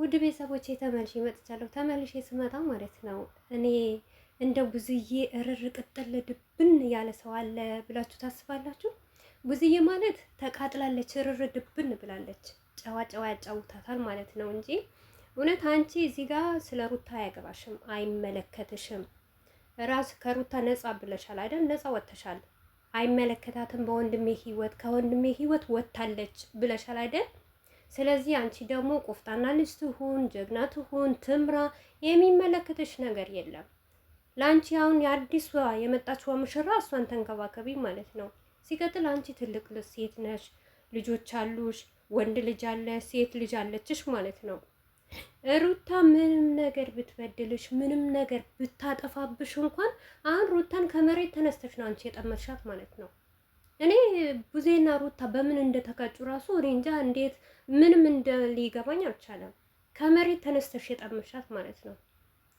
ውድ ቤተሰቦቼ ተመልሼ መጥቻለሁ። ተመልሼ ስመጣ ማለት ነው እኔ እንደ ብዙዬ እርር ቅጥል ድብን ያለ ሰው አለ ብላችሁ ታስባላችሁ? ብዙዬ ማለት ተቃጥላለች፣ እርር ድብን ብላለች። ጨዋ ጨዋ ያጫውታታል ማለት ነው እንጂ እውነት አንቺ እዚህ ጋር ስለ ሩታ አያገባሽም፣ አይመለከትሽም። ራስ ከሩታ ነፃ ብለሻል አይደል? ነፃ ወጥተሻል። አይመለከታትም። በወንድሜ ህይወት ከወንድሜ ህይወት ወጥታለች ብለሻል አይደል? ስለዚህ አንቺ ደግሞ ቆፍጣና ልጅ ትሁን ጀግና ትሁን ትምራ የሚመለከትሽ ነገር የለም። ለአንቺ አሁን የአዲሷ የመጣችው ሙሽራ እሷን ተንከባከቢ ማለት ነው። ሲቀጥል አንቺ ትልቅ ሴት ነሽ፣ ልጆች አሉሽ፣ ወንድ ልጅ አለ፣ ሴት ልጅ አለችሽ ማለት ነው። ሩታ ምንም ነገር ብትበድልሽ ምንም ነገር ብታጠፋብሽ እንኳን አሁን ሩታን ከመሬት ተነስተሽ ነው አንቺ የጠመድሻት ማለት ነው። እኔ ቡዜና ሩታ በምን እንደተቀጩ ራሱ እኔ እንጃ፣ እንዴት ምንም ሊገባኝ አልቻለም። ከመሬት ተነስተሽ የጠመሻት ማለት ነው።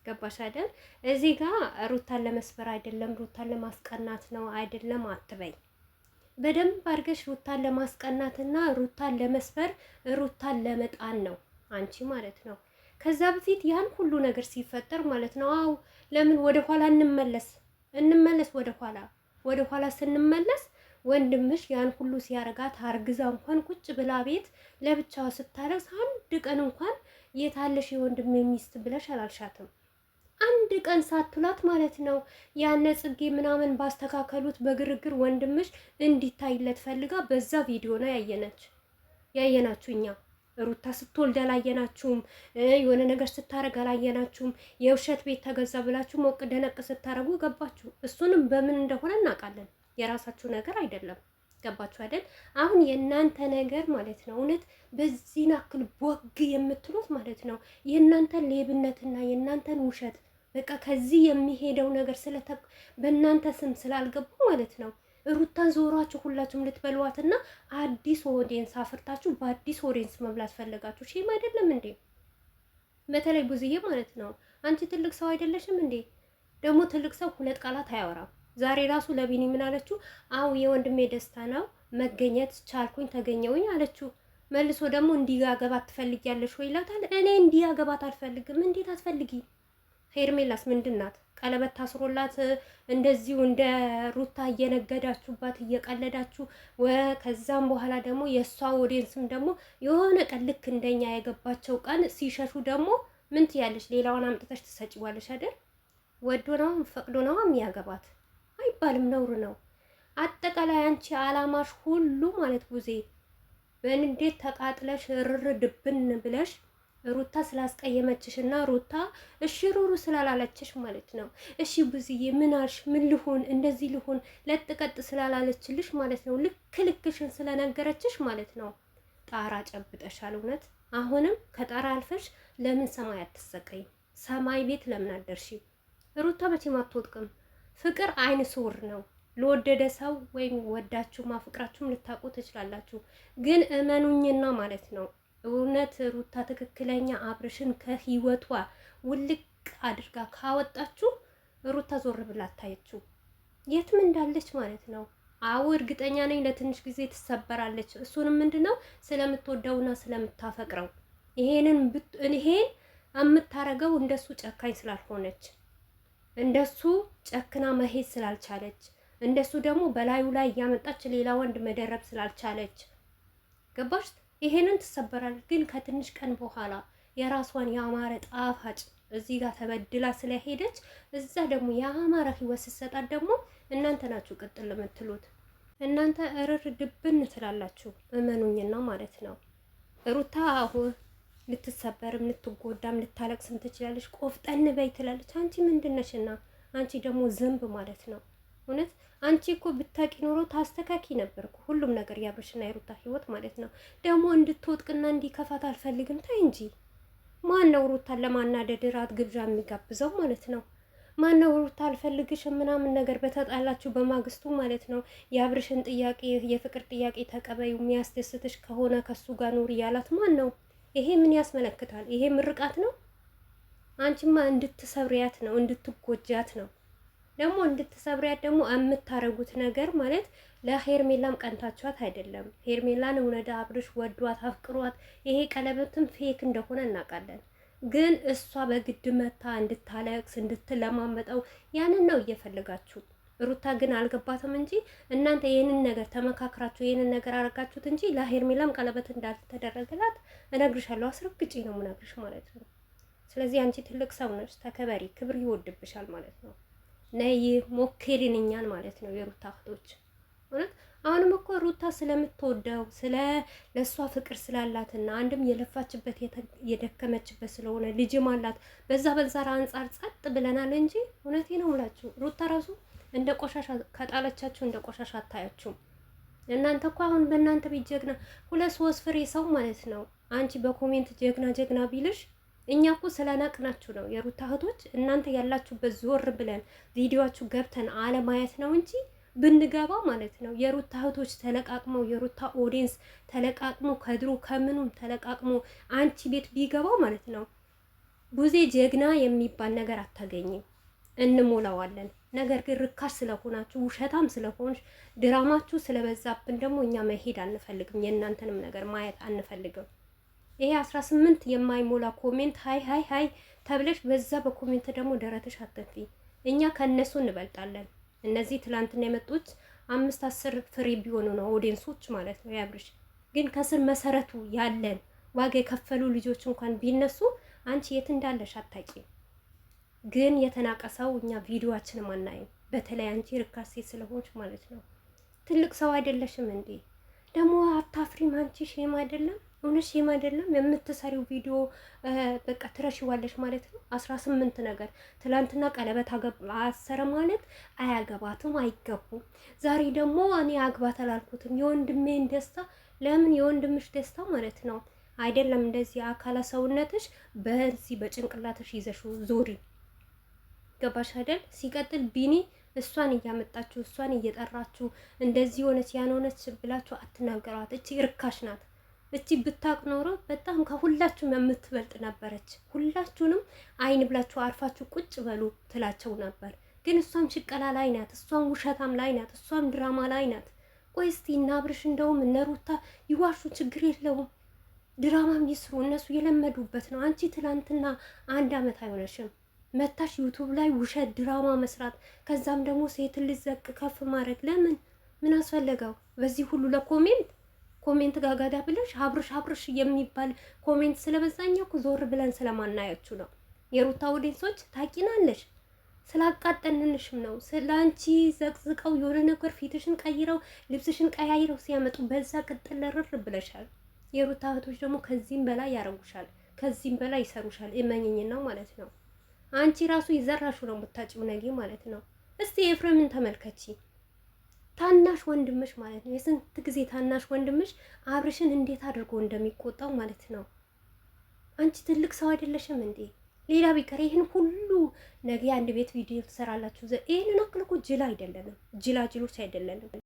ገባሽ አይደል? እዚህ ጋር ሩታን ለመስበር አይደለም ሩታን ለማስቀናት ነው አይደለም አትበይ። በደንብ አድርገሽ ሩታን ለማስቀናትና ሩታን ለመስበር ሩታን ለመጣን ነው አንቺ ማለት ነው። ከዛ በፊት ያን ሁሉ ነገር ሲፈጠር ማለት ነው። አው ለምን ወደ ኋላ እንመለስ ወደ ኋላ ስንመለስ ወንድምሽ ያን ሁሉ ሲያረጋት አርግዛ እንኳን ቁጭ ብላ ቤት ለብቻዋ ስታለቅስ አንድ ቀን እንኳን የታለሽ የወንድም ሚስት ብለሽ አላልሻትም። አንድ ቀን ሳትላት ማለት ነው። ያነ ጽጌ ምናምን ባስተካከሉት በግርግር ወንድምሽ እንዲታይለት ፈልጋ በዛ ቪዲዮ ነው ያየናችሁ። እኛ ሩታ ስትወልድ አላየናችሁም። የሆነ ነገር ስታረግ አላየናችሁም። የውሸት ቤት ተገዛ ብላችሁ ሞቅ ደነቅ ስታረጉ ገባችሁ። እሱንም በምን እንደሆነ እናውቃለን። የራሳችሁ ነገር አይደለም። ገባችሁ አይደል? አሁን የእናንተ ነገር ማለት ነው እውነት በዚህ ናክል ቦግ የምትሉት ማለት ነው የእናንተን ሌብነትና የእናንተን ውሸት በቃ ከዚህ የሚሄደው ነገር በእናንተ ስም ስላልገቡ ማለት ነው ሩታን ዞራችሁ ሁላችሁም ልትበሏትና አዲስ ኦዲየንስ አፍርታችሁ በአዲስ ኦዲየንስ መብላት ፈለጋችሁ። ሼም አይደለም እንዴ? በተለይ ብዙዬ ማለት ነው አንቺ ትልቅ ሰው አይደለሽም እንዴ? ደግሞ ትልቅ ሰው ሁለት ቃላት አያወራም። ዛሬ ራሱ ለቢኒ ምን አለችው? አው የወንድሜ ደስታ ነው መገኘት ቻልኩኝ ተገኘውኝ አለችው። መልሶ ደግሞ እንዲያገባት ትፈልጊያለሽ ወይ ይላታል። እኔ እንዲያገባት አልፈልግም። እንዴት አትፈልጊ? ሄርሜላስ ምንድናት? ቀለበት ታስሮላት እንደዚሁ እንደ ሩታ እየነገዳችሁባት እየቀለዳችሁ ከዛም በኋላ ደግሞ የእሷ ኦዲየንስም ደግሞ የሆነ ቀን ልክ እንደኛ የገባቸው ቀን ሲሸሹ ደግሞ ምን ትያለሽ? ሌላውን አምጥተሽ ትሰጪዋለሽ አይደል? ወዶ ነው ፈቅዶ ነው የሚያገባት አይባልም፣ ነውር ነው። አጠቃላይ አንቺ አላማሽ ሁሉ ማለት ቡዜ በንዴት ተቃጥለሽ ርር ድብን ብለሽ ሩታ ስላስቀየመችሽና ሩታ እሺ ሩሩ ስላላለችሽ ማለት ነው። እሺ ቡዝዬ ምን አልሽ? ምን ልሁን እንደዚህ ልሁን ለጥቀጥ ስላላለችልሽ ማለት ነው። ልክሽን ስለነገረችሽ ማለት ነው። ጣራ ጨብጠሻል። እውነት አሁንም ከጣራ አልፈሽ ለምን ሰማይ አትሰቀይም? ሰማይ ቤት ለምን አደርሺ? ሩታ መቼም አትወድቅም። ፍቅር አይን ስውር ነው። ለወደደ ሰው ወይም ወዳችሁ ማፍቅራችሁም ልታውቁ ትችላላችሁ። ግን እመኑኝና ማለት ነው እውነት ሩታ ትክክለኛ አብርሽን ከህይወቷ ውልቅ አድርጋ ካወጣችሁ ሩታ ዞር ብላ አታየችው የትም እንዳለች ማለት ነው። አዎ እርግጠኛ ነኝ ለትንሽ ጊዜ ትሰበራለች። እሱንም ምንድነው ስለምትወደውና ስለምታፈቅረው ይሄን የምታረገው እንደሱ ጨካኝ ስላልሆነች እንደሱ ጨክና መሄድ ስላልቻለች እንደሱ ደግሞ በላዩ ላይ እያመጣች ሌላ ወንድ መደረብ ስላልቻለች ገባሽ? ይሄንን ትሰበራለች። ግን ከትንሽ ቀን በኋላ የራሷን ያማረ ጣፋጭ እዚህ ጋር ተበድላ ስለሄደች እዛ ደግሞ ያማረ ህይወት ስትሰጣት ደግሞ እናንተ ናችሁ ቅጥል የምትሉት። እናንተ እርር ድብን ትላላችሁ። እመኑኝና ማለት ነው ሩታ አሁን ልትሰበርም ልትጎዳም ልታለቅስም ትችላለች። ቆፍጠን በይ ትላለች። አንቺ ምንድነሽና? አንቺ ደግሞ ዝንብ ማለት ነው። እውነት አንቺ እኮ ብታቂ ኖሮ ታስተካኪ ነበርኩ ሁሉም ነገር ያብርሽና የሩታ ህይወት ማለት ነው። ደግሞ እንድትወጥቅና እንዲከፋት አልፈልግም። ታይ እንጂ ማን ነው ሩታን ለማናደድ ራት ግብዣ የሚጋብዘው ማለት ነው? ማን ነው ሩታ አልፈልግሽም ምናምን ነገር በተጣላችሁ በማግስቱ ማለት ነው ያብርሽን ጥያቄ የፍቅር ጥያቄ ተቀበዩ የሚያስደስትሽ ከሆነ ከሱ ጋር ኑር ያላት ማን ነው? ይሄ ምን ያስመለክታል? ይሄ ምርቃት ነው? አንቺማ እንድትሰብሪያት ነው እንድትጎጃት ነው። ደግሞ እንድትሰብሪያት ደግሞ የምታረጉት ነገር ማለት ለሄርሜላም ቀንታችኋት አይደለም። ሄርሜላን እውነዳ አብርሽ ወዷት አፍቅሯት ይሄ ቀለበትም ፌክ እንደሆነ እናውቃለን። ግን እሷ በግድ መታ እንድታለቅስ እንድትለማመጠው ያንን ነው እየፈለጋችሁ። ሩታ ግን አልገባትም እንጂ እናንተ ይህንን ነገር ተመካክራችሁ ይህንን ነገር አረጋችሁት እንጂ ለሄርሜላም ቀለበት እንዳልተደረገላት እነግርሻለሁ። አስረግጬ ነው የምነግርሽ ማለት ነው። ስለዚህ አንቺ ትልቅ ሰው ነሽ፣ ተከበሪ፣ ክብር ይወድብሻል ማለት ነው። ነይ ሞክሪን እኛን ማለት ነው የሩታ እህቶች። እውነት አሁንም እኮ ሩታ ስለምትወደው ለእሷ ፍቅር ስላላትና አንድም የለፋችበት የደከመችበት ስለሆነ ልጅም አላት በዛ አንጻር ጸጥ ብለናል እንጂ እውነቴ ነው የምላችሁ ሩታ ራሱ እንደ ቆሻሻ ከጣለቻችሁ እንደ ቆሻሻ አታያችሁም። እናንተ እኮ አሁን በእናንተ ቤት ጀግና 2-3 ፍሬ ሰው ማለት ነው አንቺ በኮሜንት ጀግና ቢልሽ እኛ እኮ ስለናቅናችሁ ነው የሩታ እህቶች። እናንተ ያላችሁበት ዞር ብለን ቪዲዮአችሁ ገብተን አለማየት ነው እንጂ ብንገባ ማለት ነው የሩታ እህቶች ተለቃቅመው የሩታ ኦዲየንስ ተለቃቅሞ ከድሮ ከምኑም ተለቃቅሞ አንቺ ቤት ቢገባው ማለት ነው ቡዜ ጀግና የሚባል ነገር አታገኝም። እንሞላዋለን። ነገር ግን ርካሽ ስለሆናችሁ ውሸታም ስለሆንሽ ድራማችሁ ስለበዛብን ደግሞ እኛ መሄድ አንፈልግም። የእናንተንም ነገር ማየት አንፈልግም። ይሄ 18 የማይሞላ ኮሜንት ሃይ ተብለሽ በዛ በኮሜንት ደግሞ ደረትሽ አትንፊ። እኛ ከነሱ እንበልጣለን። እነዚህ ትላንትና የመጡት 5-10 ፍሬ ቢሆኑ ነው ኦዲየንሶች ማለት ነው ያብርሽ። ግን ከስር መሰረቱ ያለን ዋጋ የከፈሉ ልጆች እንኳን ቢነሱ አንቺ የት እንዳለሽ አታውቂም። ግን የተናቀሰው እኛ ቪዲዮአችንም አናይም። በተለይ አንቺ ርካሽ ሴት ስለሆንሽ ማለት ነው። ትልቅ ሰው አይደለሽም እንዴ? ደግሞ አታፍሪም አንቺ? ሼም አይደለም? እውነት ሼም አይደለም? የምትሰሪው ቪዲዮ በቃ ትረሺዋለሽ ማለት ነው። 18 ነገር ትላንትና ቀለበት አሰረ ማለት አያገባትም፣ አይገቡም። ዛሬ ደግሞ እኔ አግባት አላልኩትም የወንድሜን ደስታ። ለምን የወንድምሽ ደስታ ማለት ነው አይደለም እንደዚህ አካለ ሰውነትሽ በዚህ በጭንቅላትሽ ይዘሽው ዞሪ። ገባሽ አይደል? ሲቀጥል ቢኒ እሷን እያመጣችሁ እሷን እየጠራችሁ እንደዚህ ሆነች ያን ሆነች ብላችሁ አትናገሯት። እቺ ርካሽ ናት። እቺ ብታቅ ኖሮ በጣም ከሁላችሁም የምትበልጥ ነበረች። ሁላችሁንም አይን ብላችሁ አርፋችሁ ቁጭ በሉ ትላቸው ነበር። ግን እሷም ሽቀላ ላይ ናት፣ እሷም ውሸታም ላይ ናት፣ እሷም ድራማ ላይ ናት። ቆይ እስቲ እና አብርሽ እንደውም እነ ሩታ ይዋሹ፣ ችግር የለውም ድራማም ይስሩ፣ እነሱ የለመዱበት ነው። አንቺ ትላንትና 1 አመት አይሆነሽም መታሽ ዩቱብ ላይ ውሸት ድራማ መስራት፣ ከዛም ደግሞ ሴት ልጅ ዘቅ ከፍ ማድረግ። ለምን ምን አስፈለገው? በዚህ ሁሉ ለኮሜንት ጋጋዳ ብለሽ አብርሽ የሚባል ኮሜንት ስለበዛኛ እኮ ዞር ብለን ስለማናያችሁ ነው። የሩታ ኦዲየንሶች ታቂናለሽ ስላቃጠንንሽም ነው። ስለአንቺ ዘቅዝቀው የሆነ ነገር ፊትሽን ቀይረው ልብስሽን ቀያይረው ሲያመጡ በዛ ቅጥል ለርር ብለሻል። የሩታ እህቶች ደግሞ ከዚህም በላይ ያረጉሻል፣ ከዚህም በላይ ይሰሩሻል። እመኝኝ ነው ማለት ነው። አንቺ ራሱ ይዘራሹ ነው የምታጭው ነገ ማለት ነው። እስቲ ኤፍሬምን ተመልከቺ። ታናሽ ወንድምሽ ማለት ነው የስንት ጊዜ ታናሽ ወንድምሽ አብርሽን እንዴት አድርጎ እንደሚቆጣው ማለት ነው። አንቺ ትልቅ ሰው አይደለሽም እንዴ? ሌላ ቢቀር ይህን ሁሉ ነገ አንድ ቤት ቪዲዮ ትሰራላችሁ። ይህንን አክል እኮ ጅል አይደለንም፣ ጅላጅሎች አይደለንም።